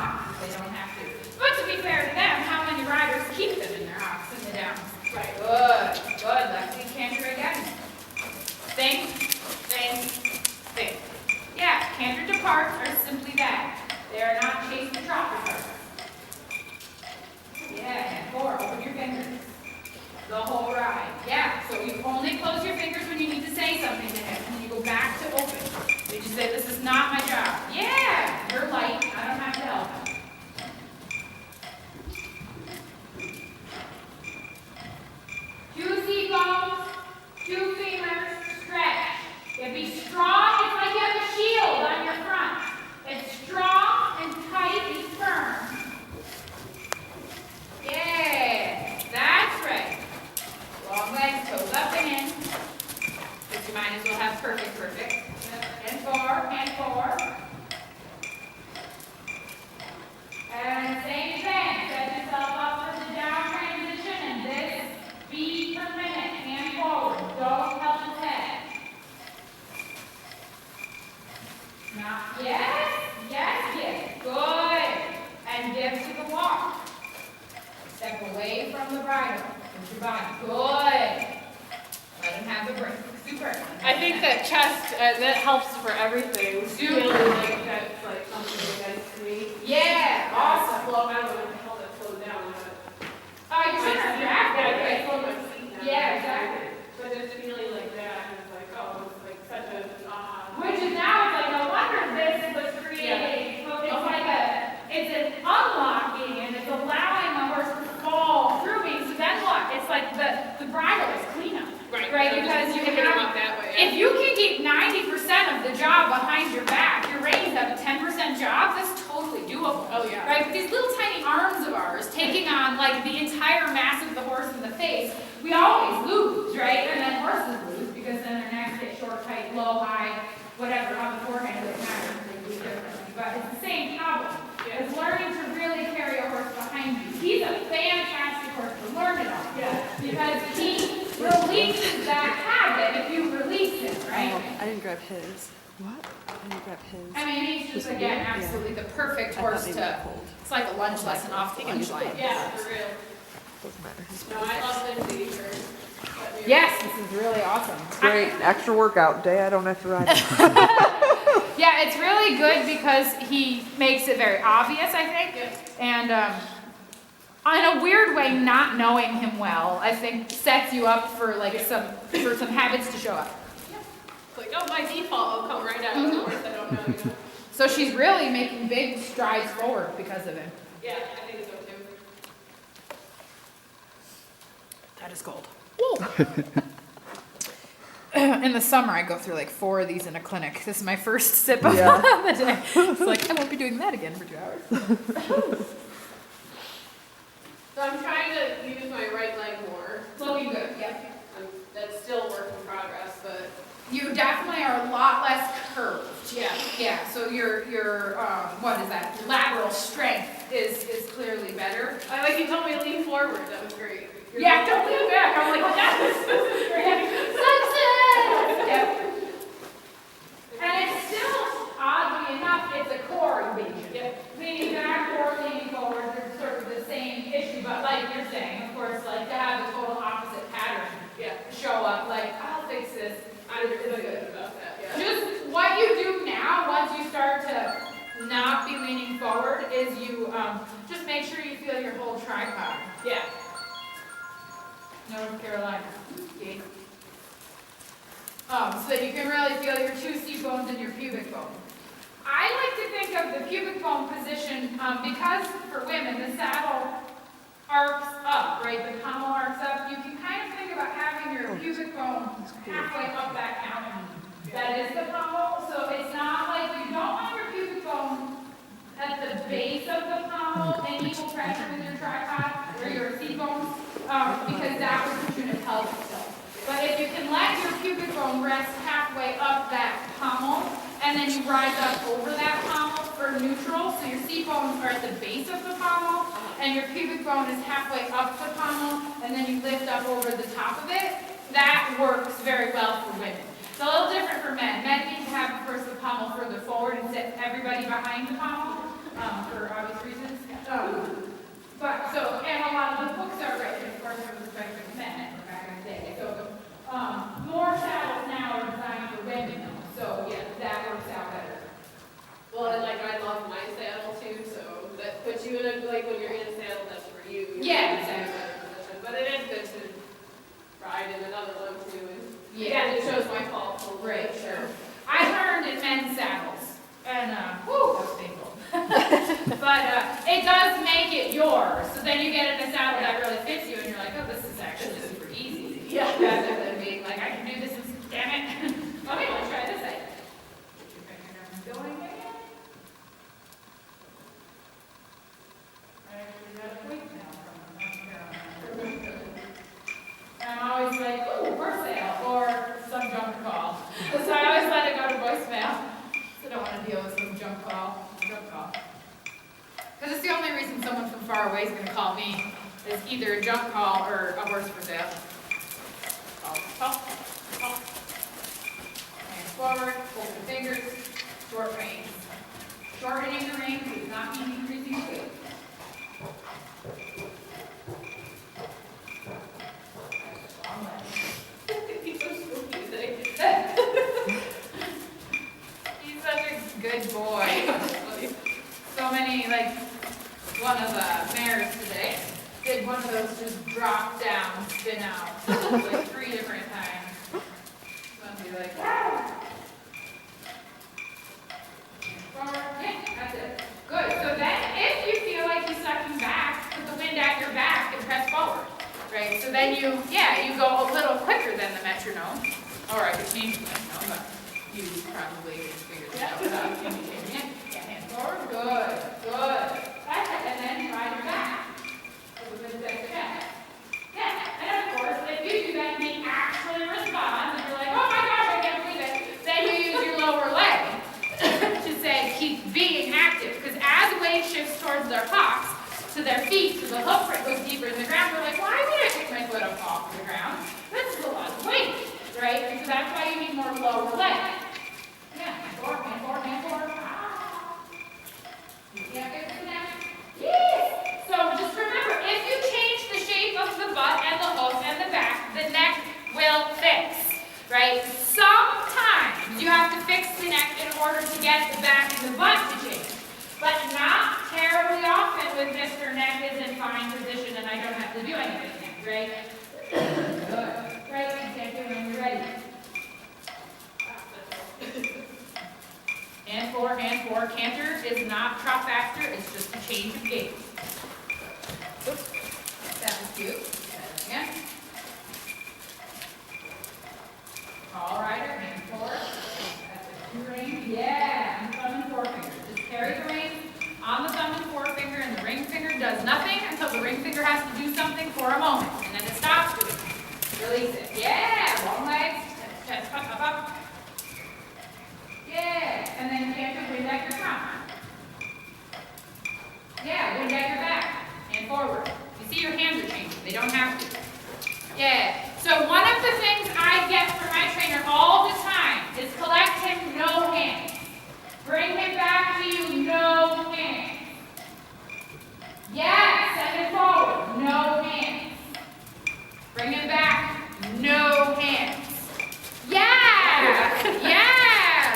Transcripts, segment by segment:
house if they don't have to. But to be fair to them, how many riders keep them in their house in the downs? Right. Good. Lexi, canter again. Think. Yeah, canter departs are simply that. They are not chase the trot departs. Yeah, and 4, open your fingers. The whole ride. Yeah, so you only close your fingers when you need to say something to him, and then you go back to open. Did you say, this is not my job? Yeah, you're light. I don't have to help him. 2 seat bones, 2 femurs, stretch. Yeah, be strong. It's like you have a shield on your front. It's strong and tight and firm. Yeah, that's right. Long legs, toes up and in. But you might as well have perfect. And 4. And same thing. Set yourself up for the down transition and this beat per minute. Hand forward. Don't help his head. Now, yes. Good. And give to the walk. Step away from the bridle. With your body. Good. Let him have the break. Super. I think that chest, that helps for everything. Super. Like that's like something you guys see. Yeah. Awesome. Well, I don't know how that slows down, but You should have drag that, I right? slow my feet down. Yeah, exactly. But just feeling like that, it's like, oh, it's like such a Which is now, it's like, no wonder this was created. It's like it's an unlocking and it's allowing the horse to fall through me. So then what? It's like the bridle is cleanup. Right? Because you can get them have, up that way. if you can keep 90% of the job behind your back, your reins have a 10% job, that's totally doable. Oh yeah. Right? But these little tiny arms of ours taking on like the entire mass of the horse in the face, we always lose, right? And then horses lose because then their necks get short, tight, low, high, whatever, on the forehand, it matters, they do differently. But it's the same problem. Yeah. It's learning to really carry a horse behind you. He's a fantastic horse to learn it on. Yeah. Because he releases that habit if you release him, right? I didn't grab his. What? I didn't grab his. I mean, he's just, again, absolutely the perfect horse to, it's like a lunch lesson off the lunch line. Yeah, for real. Doesn't matter. No, I love Lindsay. Yes, this is really awesome. Great. Extra workout day. I don't have to ride. Yeah, it's really good because he makes it very obvious, I think. Yeah. And in a weird way, not knowing him well, I think sets you up for like some habits to show up. Yeah. It's like, oh, by default, I'll come right out of the horse. I don't know. You know. So she's really making big strides forward because of him. Yeah, I think so too. That is gold. In the summer, I go through like 4 of these in a clinic. This is my first sip of the day. It's like, I won't be doing that again for 2 hours. So I'm trying to use my right leg more. Looking good, yep. That's still work in progress, but You definitely are a lot less curved. yeah. Yeah, so your what is that? Lateral strength is clearly better. Like you told me to lean forward. That was great. Yeah, don't lean back. I'm like, yes, this is great. Success! Yep. And it's still, oddly enough, it's a core invasion. Yep. Leaning back or leaning forward, they're sort of the same issue, but like you're saying, of course, like to have a total opposite pattern Yeah. show up, like, I'll fix this. I'm really good about that. Yeah. Just what you do now, once you start to not be leaning forward, is you just make sure you feel your whole tripod. Yeah. North Carolina. Okay. So that you can really feel your 2 seat bones and your pubic bone. I like to think of the pubic bone position because for women the saddle arcs up, right? The pommel arcs up. You can kind of think about having your pubic bone halfway up that mountain. That is the pommel. So it's not like you don't want your pubic bone at the base of the pommel and equal pressure with your tripod or your seat bones because that would put you in a pelvic tilt. But if you can let your pubic bone rest halfway up that pommel, and then you rise up over that pommel for neutral, so your seat bones are at the base of the pommel, and your pubic bone is halfway up the pommel, and then you lift up over the top of it, that works very well for women. It's a little different for men. Men need to have first the pommel further forward and sit everybody behind the pommel for obvious Yeah, it shows my fault. So Right, sure. I learned in men's saddles, and whew, that was painful. But it does make it yours. So then you get in a saddle that really fits you, and you're like, oh, this is actually super easy. Yeah. Rather than being like, I can do this, and damn it. Okay, let's try this side. Get your finger going again. I actually got a voicemail from North Carolina. I'm always like, ooh, for sale, or some junk call. So I always let it go to voicemail. So I don't want to deal with some junk call. Because it's the only reason someone from far away is going to call me is either a junk call or a horse for sale. Call. Hands forward, hold the fingers, short reins. Shortening the reins does not mean increasing the weight. Long leg. He's so spooky today. He's such a good boy. So many, like, one of the mares today did one of those just drop down, spin out, like 3 different times. So I'd be like, ah! Forward, yeah, that's it. Good, so then if you feel like you're sucking back, put the wind at your back and press forward, right? So then you go a little quicker than the metronome, or I could change the metronome, but you probably figured that out without changing it. Yeah, hands forward, good. That's it, and then ride your back. Yeah, and of course, if you do that and he actually responds, and you're like, oh my gosh, I can't believe it, then you use your lower leg to say, keep being active. Because as weight shifts towards their hocks, to their feet, so the hoof goes deeper in the ground, we're like, why would I pick my foot up off the ground? This is a lot of weight, right? Because that's why you need more lower leg. Yeah, hand forward. Ah. Yeah, good for that. Yes! So just remember, if you change the shape of the butt and the hoof and the back, the neck will fix, right? Sometimes you have to fix the neck in order to get the back and the butt to change. But not terribly often when Mr. Neck is in fine position and I don't have to do anything, right? Good. Right, thank you when you're ready. Hand four. Canter is not trot faster, it's just a change of gait. Oops. That was cute. Again. All rider, hand forward. That's the 2 reins. Yeah, and thumb and forefinger. Just carry the reins on the thumb and forefinger, and the ring finger does nothing until the ring finger has to do something for a moment, and then it stops doing it. Release it. Yeah, long legs, chest up. Yeah, and then canter, wind at your front. Yeah, wind at your back and forward. You see your hands are changing. They don't have to. Yeah. So one of the things I get from my trainer all the time is collect him no hands. Bring him back to you, no hands. Yeah, send it forward, no hands. Bring him back, no hands. Yeah,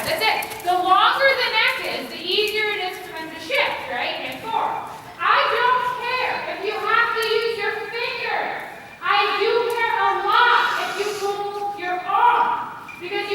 that's it. The longer the neck is, the easier it is for them to shift, right? And forward. I don't care if you have to use your finger. I do care a lot if you move your arm. Because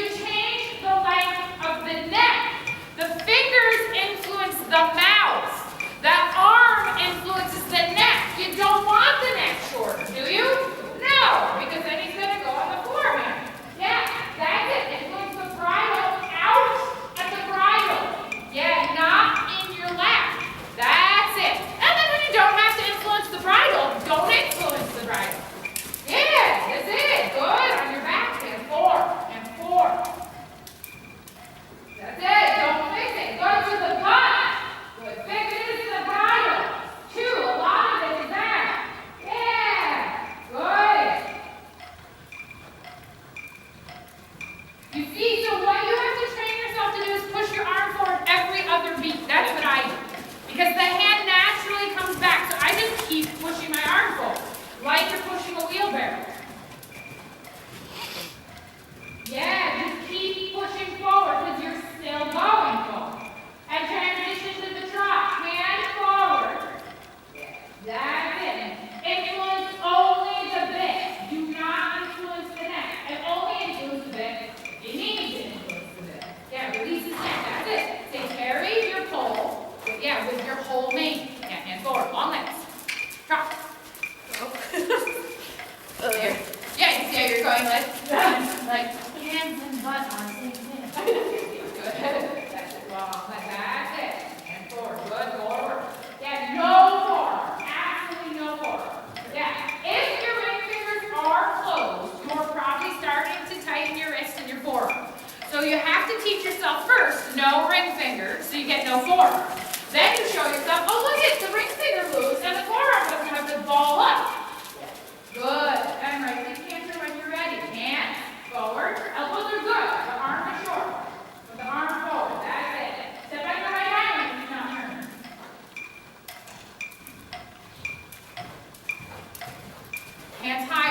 hold me. And forward, long legs. Drop. There. Yeah, you see how you're going like hands and butt on the same thing. Good. That's it. Long leg. That's it. And forward. Good. Forward. Yeah, no forward. Absolutely no forward. Yeah. If your ring fingers are closed, you're probably starting to tighten your wrist and your forearm. So you have to teach yourself first, no ring finger, so you get no forearm. Then you show yourself, oh look at the ring finger moves and the forearm doesn't have to ball up. Good. And right to canter when you're ready. Hands forward. Elbows are good. The arm is short. With the arm forward. That's it. Step back the right eye when you not turn. Hands high.